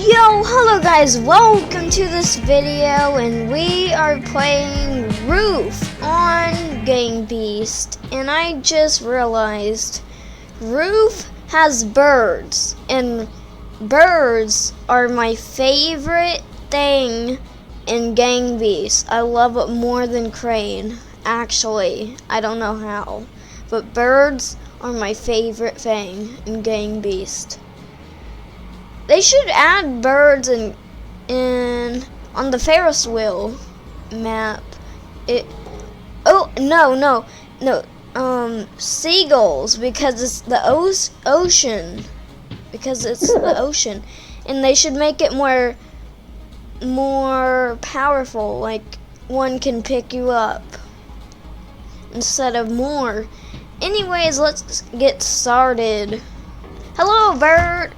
Yo, hello guys, welcome to this video, and we are playing Roof on Gang Beast. And I just realized Roof has birds, and birds are my favorite thing in Gang Beast. I love it more than Crane, actually. I don't know how, but birds are my favorite thing in Gang Beast. They should add birds in on the Ferris wheel map. Seagulls, because it's the ocean. Because it's the ocean, and they should make it more powerful. Like one can pick you up instead of more. Anyways, let's get started. Hello, bird.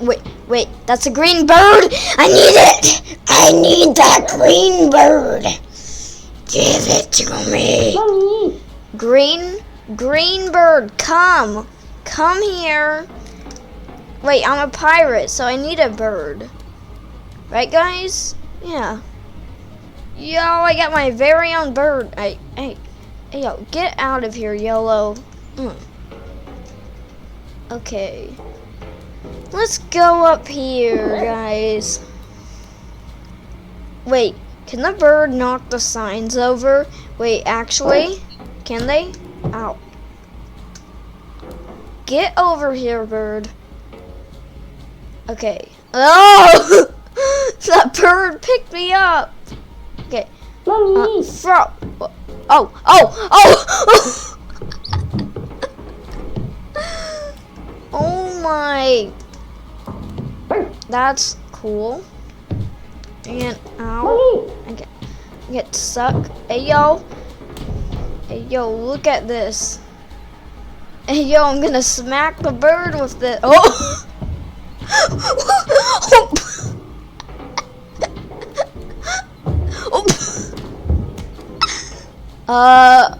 Wait, that's a green bird? I need it! I need that green bird! Give it to me! Mommy. Green bird, come! Come here! Wait, I'm a pirate, so I need a bird. Right, guys? Yeah. Yo, I got my very own bird. Hey, yo, get out of here, YOLO. Okay. Let's go up here, guys. Wait, can the bird knock the signs over? Wait, actually, can they? Ow. Get over here, bird. Okay. Oh! That bird picked me up. Okay. Mommy. Oh! Oh my. That's cool. And ow. I get stuck. Hey yo, look at this. Hey yo, I'm gonna smack the bird with it. Oh!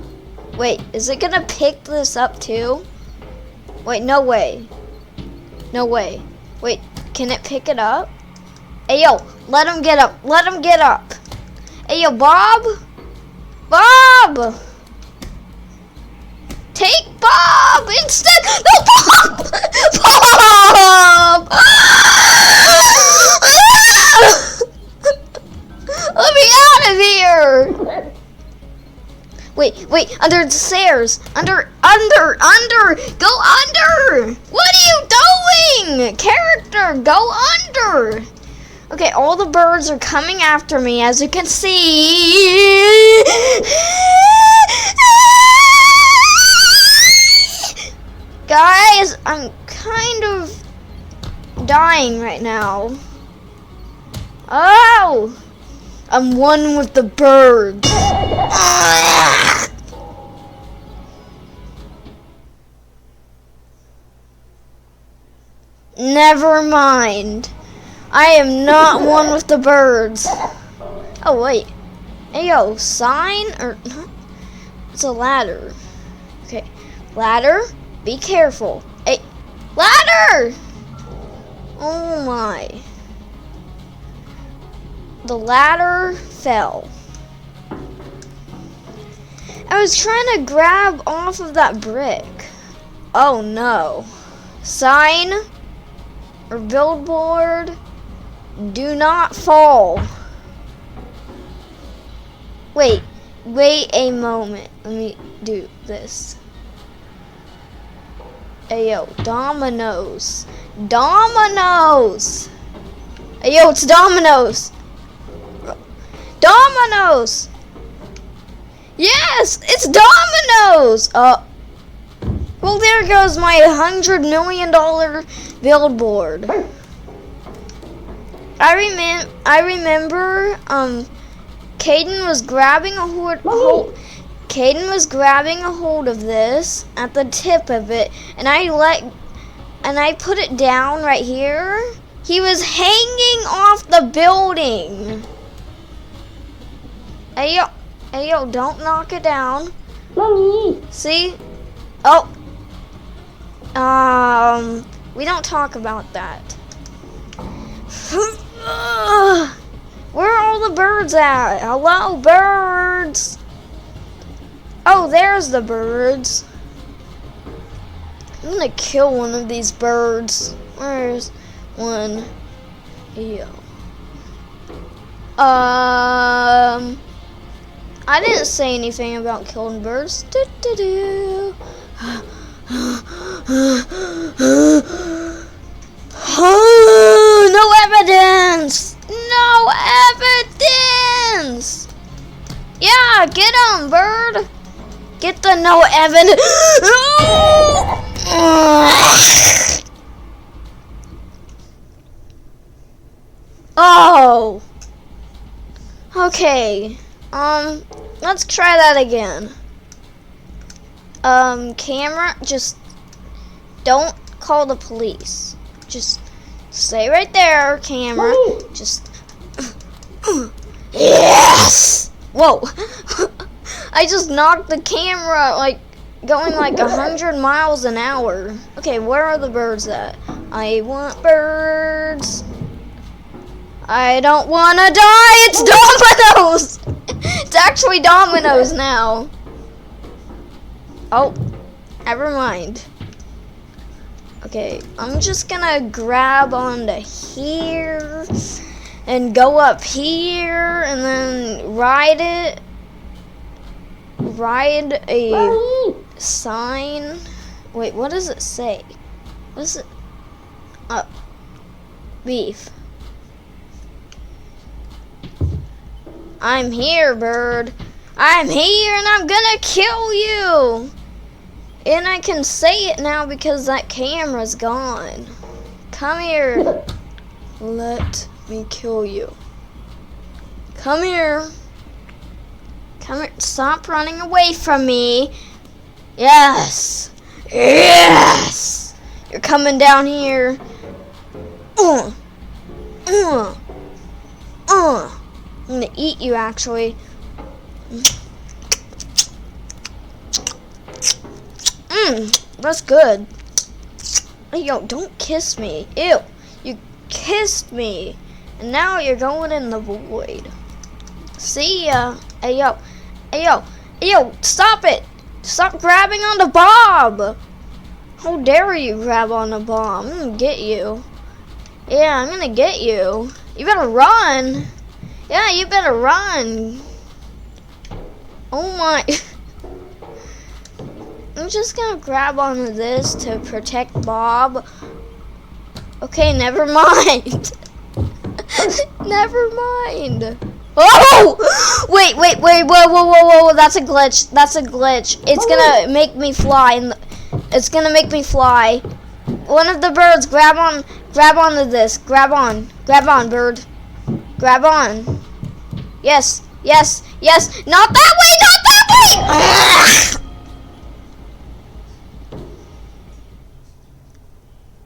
Wait, is it gonna pick this up too? Wait, no way. No way. Wait, can it pick it up? Hey yo, let him get up. Let him get up. Hey yo, Bob. Bob. Take Bob instead. No, Bob. Bob. Let me out of here. Wait, under the stairs. Under. Go under. What are you doing? Character, go under. Okay, all the birds are coming after me, as you can see. Guys, I'm kind of dying right now. Oh! I'm one with the birds. Never mind. I am not one with the birds. Oh, wait. Hey, yo, sign? Or it's a ladder. Okay. Ladder, be careful. Hey, ladder! Oh, my. The ladder fell. I was trying to grab off of that brick. Oh, no. Sign or billboard, do not fall. Wait a moment. Let me do this. Hey yo, Domino's. Domino's! Hey yo, it's Domino's! Domino's! Yes, it's Domino's! Well, there goes my $100 million billboard. I remember Caden was grabbing a hold of this at the tip of it, and I put it down right here. He was hanging off the building. Hey yo, don't knock it down. Mommy. See? Oh. We don't talk about that. birds at? Hello, birds. Oh, there's the birds. I'm gonna kill one of these birds. Where's one? Yo. I didn't say anything about killing birds. No evidence! No evidence! Yeah, get him, bird! Get the no evidence! Oh! Okay. Let's try that again. Camera, just don't call the police. Just stay right there, camera. Just yes! Whoa! I just knocked the camera like going like 100 miles an hour. Okay, where are the birds at? I want birds. I don't want to die. It's Domino's. It's actually Domino's now. Oh, never mind. Okay, I'm just gonna grab onto here and go up here and then ride it. Ride a sign. Wait, what does it say? What is it? Beef. I'm here, bird. I'm here and I'm gonna kill you. And I can say it now because that camera's gone. Come here. Let me kill you. Come here. Come here. Stop running away from me. Yes. Yes. You're coming down here. I'm gonna eat you, actually. That's good. Hey, yo, don't kiss me. Ew, you kissed me. And now you're going in the void. See ya. Hey, yo. Hey, yo. Hey, yo, stop it. Stop grabbing onto Bob. How dare you grab onto Bob? I'm gonna get you. Yeah, I'm gonna get you. You better run. Yeah, you better run. Oh my. I'm just gonna grab onto this to protect Bob. Okay, never mind. Never mind. Oh! Wait, whoa, that's a glitch. That's a glitch. It's gonna make me fly. It's gonna make me fly. One of the birds, grab onto this. Grab on, bird. Grab on. Yes. Not that way,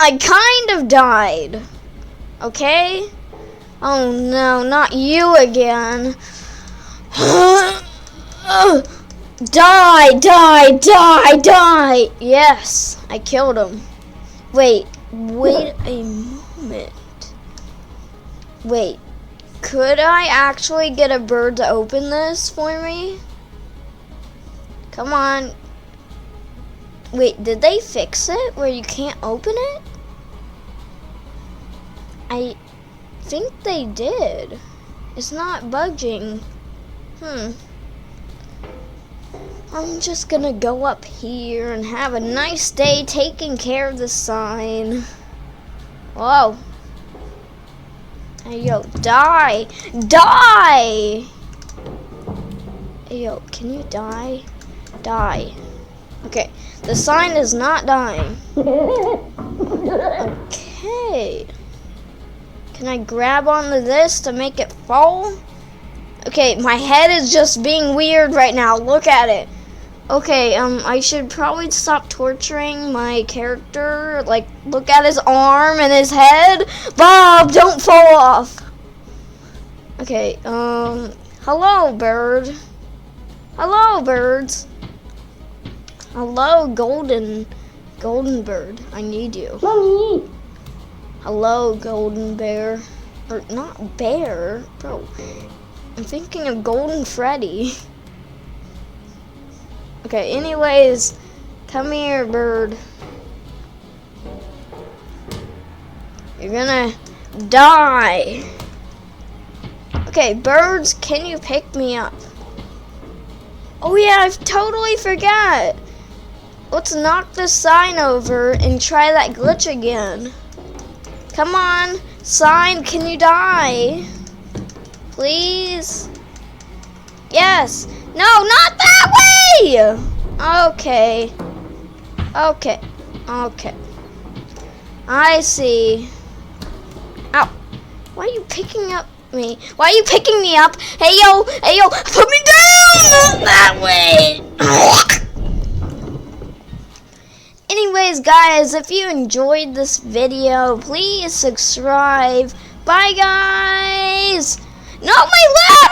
I kind of died. Okay? Oh no, not you again. Die. Yes, I killed him. Wait a moment. Wait, could I actually get a bird to open this for me? Come on. Wait, did they fix it where you can't open it? I think they did. It's not budging. I'm just gonna go up here and have a nice day taking care of the sign. Whoa. Hey, yo, die! Die! Hey, yo, can you die? Die. Okay, the sign is not dying. Okay. Can I grab onto this to make it fall? Okay, my head is just being weird right now. Look at it. Okay, I should probably stop torturing my character. Like, look at his arm and his head. Bob, don't fall off. Okay, hello, bird. Hello, birds. Hello, golden bird. I need you. Mommy. Hello, golden bear. Or not bear, bro. I'm thinking of Golden Freddy. Okay, anyways, come here, bird. You're gonna die. Okay, birds, can you pick me up? Oh yeah, I totally forgot. Let's knock this sign over and try that glitch again. Come on, sign, can you die? Please? Yes. No, not that way! Okay. Okay. Okay. I see. Ow. Why are you picking up me? Why are you picking me up? Hey yo, put me down! Not that way! Anyways, guys, if you enjoyed this video, please subscribe. Bye, guys! Not my lap!